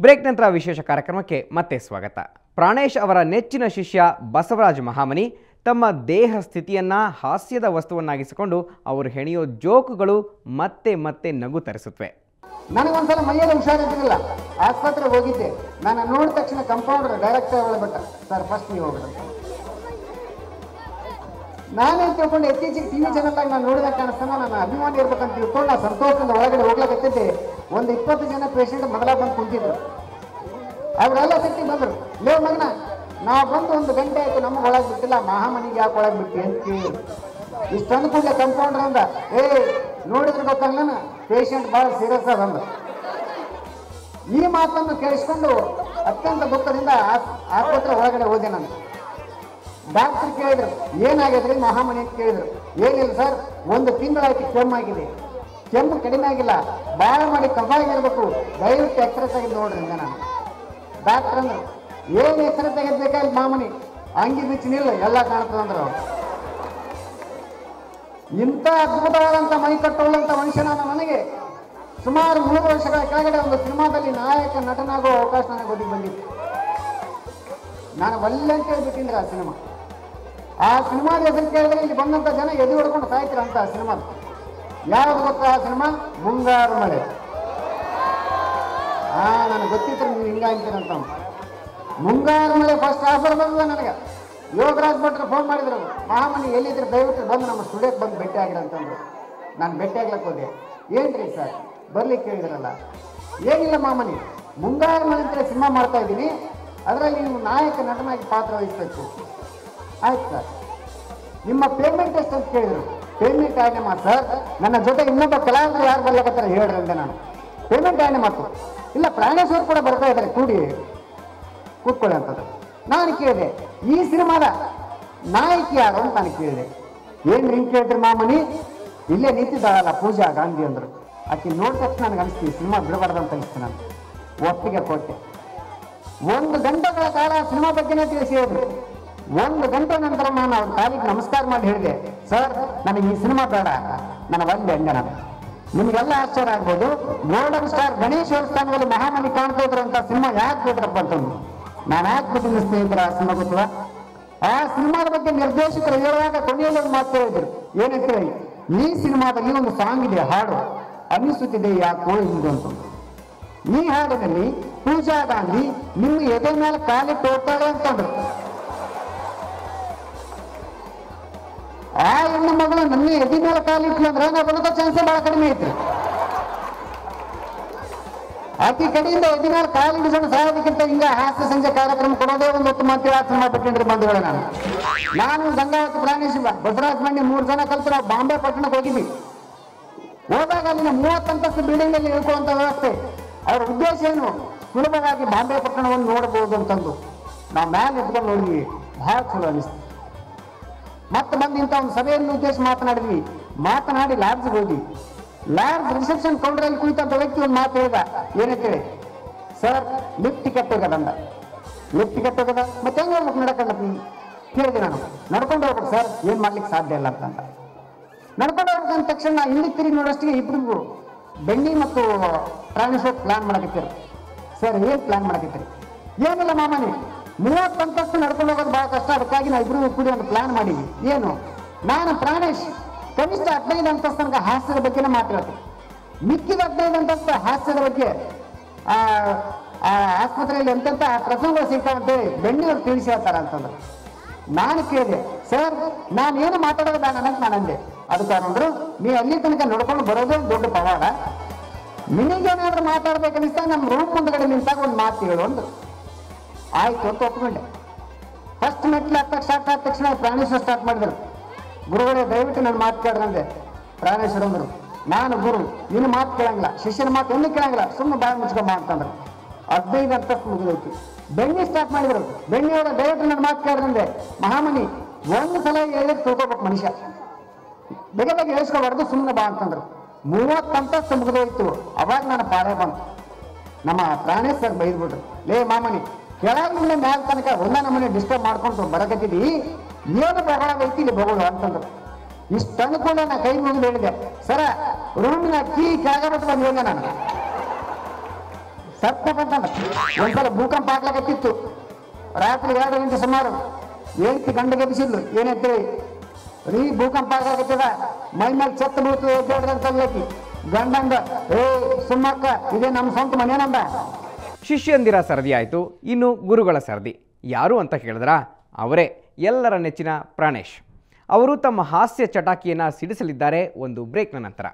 Break ನಂತರ ವಿಶೇಷ ಕಾರ್ಯಕ್ರಮಕ್ಕೆ ಮತ್ತೆ ಸ್ವಾಗತ. ಪ್ರಾಣೇಶ್ ಅವರ ನೆಚ್ಚಿನ ಶಿಷ್ಯ ಬಸವರಾಜ ಮಹಾಮನಿ ತಮ್ಮ ದೇಹ ಸ್ಥಿತಿಯನ್ನು ಹಾಸ್ಯದ ವಸ್ತುವನ್ನಾಗಿಸಿಕೊಂಡು ಅವರು ಹೆಣೆಯೋ ಜೋಕುಗಳು ಮತ್ತೆ ಮತ್ತೆ ನಗು ತರಿಸುತ್ತವೆ. ನನಗೊಂದ್ಸಲ ಮೈಯಲ್ಲಿ ಹುಷಾರಿದ್ದಿಲ್ಲ, ಆಸ್ಪತ್ರೆಗೆ ಹೋಗಿದ್ದೆ. ನಾನು ನೋಡಿದ ತಕ್ಷಣ ಕಂಪೌಂಡರ್ ಡೈರೆಕ್ಟ್ ಹೇಳ್ಬಿಟ್ಟ, ಸರ್ ಫಸ್ಟ್ ನೀವು ಹೋಗ್ಬಿಟ್ಟು. ನಾನೇ ತಿಳ್ಕೊಂಡು ಇತ್ತೀಚೆಗೆ ಟಿವಿ ಚಾನಲ್ನಾಗ ನಾನು ನೋಡಿದಾಗ ಕಾಣಿಸ್ತಾನ ನಾನು ಅಭಿಮಾನಿ ಇರ್ಬೇಕಂತ ತಿಳ್ಕೊಂಡು ನಾ ಸಂತೋಷದಿಂದ ಒಳಗಡೆ ಹೋಗ್ಲಾಕತ್ತಿದ್ದೆ. ಒಂದು 20 ಜನ ಪೇಷಂಟ್ ಮೊದಲ ಬಂದು ಕುಂತಿದ್ರು. ಅವರೆಲ್ಲ ಸಿಟ್ಟಿ ಬಂದರು, ಲೇ ಮಗನ ನಾವು ಬಂದು 1 ಗಂಟೆ ಆಯ್ತು ನಮಗೆ ಒಳಗೆ ಬಿಟ್ಟಿಲ್ಲ, ಮಹಾಮನಿಗೆ ಯಾಕೆ ಒಳಗೆ ಬಿಟ್ಟು ಅಂತ ಕೇಳಿ ಇಷ್ಟು ಅಂದ್ಕೊಂಡೆ ಕಂಪೌಂಡರ್ ಅಂದ, ನೋಡಿದ್ರೆ ಗೊತ್ತಾಗ್ಲನ ಪೇಷಂಟ್ ಭಾಳ ಸೀರಿಯಸ್ ಬಂದ. ಈ ಮಾತನ್ನು ಕೇಳಿಸ್ಕೊಂಡು ಅತ್ಯಂತ ದುಃಖದಿಂದ ಆಸ್ಪತ್ರೆ ಒಳಗಡೆ ಹೋದೆ. ನಾನು ಡಾಕ್ಟರ್ ಕೇಳಿದ್ರು, ಏನಾಗಿದ್ರಿ ಮಹಾಮನಿ ಅಂತ ಕೇಳಿದ್ರು. ಏನಿಲ್ಲ ಸರ್, 1 ತಿಂಗಳಾಯ್ತು ಕೆಮ್ಮಾಗಿದೆ, ಕೆಮ್ಮು ಕಡಿಮೆ ಆಗಿಲ್ಲ, ಭಾಳ ಮಾಡಿ ಕಫ ಆಗಿರ್ಬೇಕು, ದಯವಿಟ್ಟು ಎಕ್ಸ್ರೇ ತೆಗೆದು ನೋಡ್ರಿ ಅಂದೆ ನಾನು. ಡಾಕ್ಟರ್ ಅಂದ್ರು, ಏನು ಎಕ್ಸ್ರೇ ತೆಗೆದ್ಬೇಕಾಗಿ ಮಾಮನಿ, ಅಂಗಿ ಬಿಚ್ಚಿನಿಲ್ಲ ಎಲ್ಲ ಕಾಣ್ತದಂದ್ರೆ ಅವ್ರು. ಇಂಥ ಅದ್ಭುತವಾದಂಥ ಮೈ ಕಟ್ಟುವಂಥ ಮನುಷ್ಯನಾದ ನನಗೆ ಸುಮಾರು 3 ವರ್ಷಗಳ ಕೆಳಗಡೆ ಒಂದು ಸಿನಿಮಾದಲ್ಲಿ ನಾಯಕ ನಟನಾಗುವ ಅವಕಾಶ ನನಗೆ ಒದಗಿ ಬಂದಿತ್ತು. ನಾನು ಒಳ್ಳೆ ಅಂತ ಹೇಳ್ಬಿಟ್ಟಿದ್ರೆ ಆ ಸಿನಿಮಾದ ಹೆಸರು ಕೇಳಿದ್ರೆ ಇಲ್ಲಿ ಬಂದಂಥ ಜನ ಎದೆ ಹೊಡ್ಕೊಂಡು ಸಾಯ್ತಿರ ಅಂತ ಆ ಸಿನಿಮಾ. ಯಾವ್ದು ಗೊತ್ತಾ ಆ ಸಿನಿಮಾ? ಮುಂಗಾರು ಮಳೆ. ನನಗೆ ಗೊತ್ತಿತ್ತು ನೀವು ಹಿಂಗ ಅಂತೀರಂತ. ಮುಂಗಾರು ಮಳೆ ಫಸ್ಟ್ ಆಫರ್ ಬಂದಿಲ್ಲ ನನಗೆ. ಯೋಗರಾಜ್ ಭಟ್ರು ಫೋನ್ ಮಾಡಿದ್ರು, ಮಹಾಮನಿ ಎಲ್ಲಿದ್ರೆ ದಯವಿಟ್ಟು ಬಂದು ನಮ್ಮ ಸ್ಟುಡಿಯೋಕ್ಕೆ ಬಂದು ಭೇಟಿ ಆಗಿರ ಅಂತಂದ್ರು. ನಾನು ಭೇಟಿ ಆಗ್ಲಕ್ಕೆ ಹೋದೆ. ಏನ್ರಿ ಸರ್ ಬರ್ಲಿಕ್ಕೆ ಹೇಳಿದ್ರಲ್ಲ? ಏನಿಲ್ಲ ಮಾಮನಿ, ಮುಂಗಾರು ಮಳೆ ಅಂತ ಸಿನಿಮಾ ಮಾಡ್ತಾ ಇದ್ದೀನಿ, ಅದರಲ್ಲಿ ನೀವು ನಾಯಕ ನಟನಾಗಿ ಪಾತ್ರ ವಹಿಸಬೇಕು. ಆಯ್ತು ಸರ್, ನಿಮ್ಮ ಪೇಮೆಂಟ್ ಎಷ್ಟು ಅಂತ ಕೇಳಿದ್ರು. ಪೇಮೆಂಟ್ ಆಯ್ನೆ ಮಾತು ಸರ್, ನನ್ನ ಜೊತೆ ಇನ್ನೊಬ್ಬ ಕಲಾವಿದರು ಯಾರು ಬರ್ಲಕತ್ತಾರ ಹೇಳ್ರಿ ಅಂದೆ ನಾನು. ಪೇಮೆಂಟ್ ಆಯ್ನೆ ಮಾತು ಇಲ್ಲ, ಪ್ರಾಣೇಶ್ವರ್ ಕೂಡ ಬರ್ತಾ ಇದ್ದಾರೆ, ಕೂಡಿ ಕೂತ್ಕೊಳ್ಳಿ ಅಂತದ್ದು. ನಾನು ಕೇಳಿದೆ, ಈ ಸಿನಿಮಾದ ನಾಯಕಿ ಯಾರು ಅಂತ ನಾನು ಕೇಳಿದೆ. ಏನು ಹಿಂಗೆ ಕೇಳಿದ್ರಿ ಮಾಮನಿ? ಇಲ್ಲೇ ನಿಂತಿದ್ದಾಳಲ್ಲ ಪೂಜಾ ಗಾಂಧಿ ಅಂದರು. ಆಕೆ ನೋಡಿದ ತಕ್ಷಣ ನನಗೆ ಅನಿಸ್ತೀವಿ ಸಿನಿಮಾ ಬಿಡಬಾರ್ದಂತ ಅನಿಸ್ತು. ನಾನು ಒಪ್ಪಿಗೆ ಕೊಟ್ಟೆ. 1 ಗಂಟೆಗಳ ಕಾಲ ಸಿನಿಮಾ ಬಗ್ಗೆನೇ ತಿಳಿಸಿ ಹೇಳಿದ್ರು. 1 ಗಂಟೆ ನಂತರ ನಾನು ಅವ್ರ ಕಾಲಿಗೆ ನಮಸ್ಕಾರ ಮಾಡಿ ಹೇಳಿದೆ, ಸರ್ ನನಗೆ ಈ ಸಿನಿಮಾ ಬೇಡ, ನನ್ನ ಒಳ್ಳೆ ಅಂದೆ. ನಾನು ನಿಮಗೆಲ್ಲ ಆಶ್ಚರ್ಯ ಆಗ್ಬೋದು, ಗೋಲ್ಡನ್ ಸ್ಟಾರ್ ಗಣೇಶ್ ಅವ್ರ ಸ್ಥಾನದಲ್ಲಿ ಮಹಾಮನಿ ಕಾಣ್ತಾ ಇದ್ರಂತ ಸಿನಿಮಾ ಯಾಕೆ ಬಿಟ್ರಪ್ಪ ಅಂತಂದು. ನಾನು ಯಾಕೆ ಬಿಟ್ಟಿನ ಸ್ನೇಹಿತರ ಆ ಸಿನಿಮಾ ಗೊತ್ತವ? ಆ ಸಿನಿಮಾದ ಬಗ್ಗೆ ನಿರ್ದೇಶಕರು ಹೇಳುವಾಗ ಕೊನೆಯಲ್ಲಿ ಒಂದು ಮಾತು ಹೇಳಿದ್ರು. ಏನಂತ ಹೇಳಿ, ಈ ಸಿನಿಮಾದಲ್ಲಿ ಒಂದು ಸಾಂಗ್ ಇದೆ, ಹಾಡು ಅನಿಸುತ್ತಿದೆ ಯಾಕೋ ಹಿಂದು ಅಂತ. ಈ ಹಾಡಿನಲ್ಲಿ ಪೂಜಾ ಗಾಂಧಿ ನಿಮ್ಮ ಎದೆ ಮೇಲೆ ಕಾಲಿಟ್ಟು ಹೋಗ್ತಾಳೆ ಅಂತಂದ್ರು. ಆ ಹೆಣ್ಣು ಮಗಳು ನನ್ನ ಎದೆ ಮೇಲೆ ಕಾಲಿಟ್ಲು ಅಂದ್ರೆ ನಾವು ಬದುಕೋ ಚಾನ್ಸೇ ಬಹಳ ಕಡಿಮೆ ಐತಿ. ಆಕೆ ಕಡೆಯಿಂದ ಎದೆ ಮೇಲೆ ಕಾಲಿಡಿಸೋಣ ಸಾಯೋದಕ್ಕಿಂತ ಹಿಂಗ ಹಾಸ್ಯ ಸಂಜೆ ಕಾರ್ಯಕ್ರಮ ಕೊಡೋದೇ ಒಂದು ಉತ್ತಮ ಅಂತ ಸಿನಿಮಾ ಬಿಟ್ಟಿನ್ರಿ ಬಂಧುಗಳೇ. ನಾನು ಗಂಗಾವತಿ ಪ್ರಾಣೇಶ್ ಬಸವರಾಜ ಮಂಡಿ 3 ಜನ ಕಲ್ತು ನಾವು ಬಾಂಬೆ ಪಟ್ಟಣಕ್ಕೆ ಹೋಗಿದ್ವಿ. ಹೋದಾಗ ಅಲ್ಲಿನ 30 ಅಂತಸ್ತು ಬಿಲ್ಡಿಂಗ್ ಅಲ್ಲಿ ಇಳ್ಕೊಳ್ಳುವಂತ ವ್ಯವಸ್ಥೆ. ಅವ್ರ ಉದ್ದೇಶ ಏನು? ಸುಲಭವಾಗಿ ಬಾಂಬೆ ಪಟ್ಟಣವನ್ನು ನೋಡಬಹುದು ಅಂತಂದು. ನಾವು ಮ್ಯಾಲೆ ಎತ್ಕೊಂಡು ನೋಡಿದ್ವಿ, ಬಹಳ ಚಲೋ ಅನಿಸ್ತು. ಮತ್ತೆ ಬಂದು ಇಂಥ ಒಂದು ಸಭೆಯನ್ನು ಉದ್ದೇಶ ಮಾತನಾಡಿದ್ವಿ. ಮಾತನಾಡಿ ಲ್ಯಾಬ್ಸ್ಗೆ ಹೋದ್ವಿ. ಲ್ಯಾಬ್ಸ್ ರಿಸೆಪ್ಷನ್ ಕೌಂಟರಲ್ಲಿ ಕುಳಿತಂತ ವ್ಯಕ್ತಿ ಒಂದು ಮಾತು ಹೇಳಿದ. ಏನಂತೇಳಿ, ಸರ್ ಲಿಫ್ಟ್ ಟಿಕೆಟ್ ಹೋಗದಂದ. ಲಿಫ್ಟ್ ಟಿಕೆಟ್ ಹೋಗದ ಮತ್ತೆ ಹೆಂಗೆ ಹೋಗ್ಬೇಕು ನಡ್ಕೊಂಡು ಕೇಳಿದೆ ನಾನು. ನಡ್ಕೊಂಡು ಹೋಗ್ಬೇಕು ಸರ್, ಏನು ಮಾಡ್ಲಿಕ್ಕೆ ಸಾಧ್ಯ ಇಲ್ಲ ಅಂತಂದ. ನಡ್ಕೊಂಡು ಹೋಗ್ಬೇಕಂದ ತಕ್ಷಣ ಹಿಂದಕ್ಕೆ ತಿರುಗಿ ನೋಡೋಷ್ಟಿಗೆ ಇಬ್ಬರಿಗೂ ಬೆಣ್ಣಿ ಮತ್ತು ಪ್ರಾಣೇಶ್ವರ್ ಪ್ಲಾನ್ ಮಾಡಕತ್ತೀರಿ. ಸರ್ ಏನು ಪ್ಲಾನ್ ಮಾಡಕತ್ತೀರಿ? ಏನಿಲ್ಲ ಮಾಮನಿ, 30 ಅಂತಸ್ತು ನಡ್ಕೊಂಡು ಹೋಗೋದು ಭಾಳ ಕಷ್ಟ, ಅದಕ್ಕಾಗಿ ನಾವು ಇಬ್ಬರು ಕೂಡಿ ಒಂದು ಪ್ಲಾನ್ ಮಾಡೀವಿ. ಏನು? ನಾನು ಪ್ರಾಣೇಶ್ ಕನಿಷ್ಠ 15 ಅಂತಸ್ತು ತನಕ ಹಾಸ್ಯದ ಬಗ್ಗೆನೇ ಮಾತಾಡ್ತೀನಿ, ಮಿಕ್ಕಿದ 15 ಅಂತಸ್ತು ಹಾಸ್ಯದ ಬಗ್ಗೆ ಆಸ್ಪತ್ರೆಯಲ್ಲಿ ಎಂತೆಂಥ ಪ್ರಸಂಗಗಳು ಸಿಗ್ತಾವಂತೇಳಿ ಬೆಣ್ಣೆಯವ್ರು ತಿಳಿಸಿ ಹೇಳ್ತಾರ ಅಂತಂದ್ರು. ನಾನು ಕೇಳಿದೆ, ಸರ್ ನಾನೇನು ಮಾತಾಡೋದು ನನಗೆ ನಾನು ಅಂದೆ. ಅದಕ್ಕೆ ಅಂದ್ರು, ನೀ ಅಲ್ಲಿ ತನಕ ನೋಡ್ಕೊಂಡು ಬರೋದೇ ದೊಡ್ಡ ಪವಾಡ, ನಿನಗೇನಾದ್ರೂ ಮಾತಾಡ್ಬೇಕನ್ನಿಸ್ತಾ ನಮ್ಮ ರೂಮ್ ಮುಂದ್ಗಡೆ ನಿಂತಾಗ ಒಂದು ಮಾತು ಹೇಳು ಅಂದ್ರು. ಆಯ್ತು ಅಂತ ಒಪ್ಕೊಂಡೆ. ಫಸ್ಟ್ ಮೆಟ್ಲು ಸ್ಟಾರ್ಟ್ ಆದ ತಕ್ಷಣ ಪ್ರಾಣೇಶ್ವರ ಸ್ಟಾರ್ಟ್ ಮಾಡಿದ್ರು. ಗುರುಗಳೇ ದಯವಿಟ್ಟು ನನ್ನ ಮಾತು ಕೇಳ್ರಂದೆ. ಪ್ರಾಣೇಶ್ವರ ಅಂದರು, ನಾನು ಗುರು, ನಿನ್ನ ಮಾತು ಕೇಳಂಗಿಲ್ಲ, ಶಿಷ್ಯನ ಮಾತು ಒಂದು ಕೇಳಂಗಿಲ್ಲ, ಸುಮ್ಮನೆ ಬಾಯಿ ಮುಚ್ಕೊಂಬ ಅಂತಂದ್ರು. 15 ಅಂತಸ್ತು ಮುಗಿದೈತಿ. ಬೆಣ್ಣೆ ಸ್ಟಾರ್ಟ್ ಮಾಡಿದ್ರು. ಬೆಣ್ಣೆಯವರ ದಯವಿಟ್ಟು ನನ್ನ ಮಾತು ಕೇಳ್ರಂದೆ. ಮಹಾಮನಿ ಒಂದು ಸಲ ಹೇಳಿದ್ರೆ ತಿಳ್ಕೊಬೇಕು ಮನುಷ್ಯ, ಬೇಗ ಬೇಗ ಹೇಳ್ಸ್ಕೊಬಾರ್ದು, ಸುಮ್ಮನೆ ಬಾ ಅಂತಂದ್ರು. 30 ಅಂತಸ್ತು ಮುಗಿದೋಯ್ತು. ಅವಾಗ ನನ್ನ ಪಾಳೆ ಬಂತು. ನಮ್ಮ ಪ್ರಾಣೇಶ್ ಸರ್ ಬೈದ್ಬಿಟ್ರು, ಲೇ ಮಾಮನಿ ಕೆಳಗಿಂದ ಮ್ಯಾಲ ತನಕ ಒಂದ ನಮ್ಮನೆ ಡಿಸ್ಟರ್ಬ್ ಮಾಡ್ಕೊಂಡು ಬರಕತ್ತಿದ್ದಿ, ಏನು ಬಗಳಾಗೈತಿ ಇಲ್ಲಿ ಬಗಳು ಅಂತಂದ್ರು. ಇಷ್ಟು ಅಂದ್ಕೊಂಡೆ ನಾ ಕೈ ಮುಗಿದು ಹೇಳಿದೆ, ಸರ ರೂಮಿನ ಕೀ ಕೆಳಗಬಿಟ್ಟು ಬಂದು ಹೇಳಿದೆ ನಾನು. ತಪ್ಪಂತಂದ್ರೆ ಒಂದ್ಸಲ ಭೂಕಂಪ ಆಗ್ಲಾಕತ್ತಿತ್ತು. ರಾತ್ರಿ 2 ಗಂಟೆ ಸುಮಾರು ಹೇಳ್ತಿ ಗಂಡಗೆ ಬಿಸಿಲು ಏನೈತ್ರಿ ರೀ ಭೂಕಂಪ ಆಗ್ಲಾಕತ್ತದ ಮೈ ಮೇಲೆ ಛತ್ತು ಬೀಳ್ತದೆ ಎದ್ದೇಳ್ರಂತಲ್ಲಕಿ ಗಂಡಂದ ಸುಮ್ಮಕ್ಕ ಇದೇ ನಮ್ಮ ಸ್ವಂತ ಮನೇನಂದ. ಶಿಷ್ಯಂದಿರ ಸರದಿ ಆಯಿತು. ಇನ್ನು ಗುರುಗಳ ಸರದಿ ಯಾರು ಅಂತ ಕೇಳಿದ್ರಾ? ಅವರೇ ಎಲ್ಲರ ನೆಚ್ಚಿನ ಪ್ರಾಣೇಶ್. ಅವರು ತಮ್ಮ ಹಾಸ್ಯ ಚಟಾಕಿಯನ್ನು ಸಿಡಿಸಲಿದ್ದಾರೆ ಒಂದು ಬ್ರೇಕ್ನ ನಂತರ.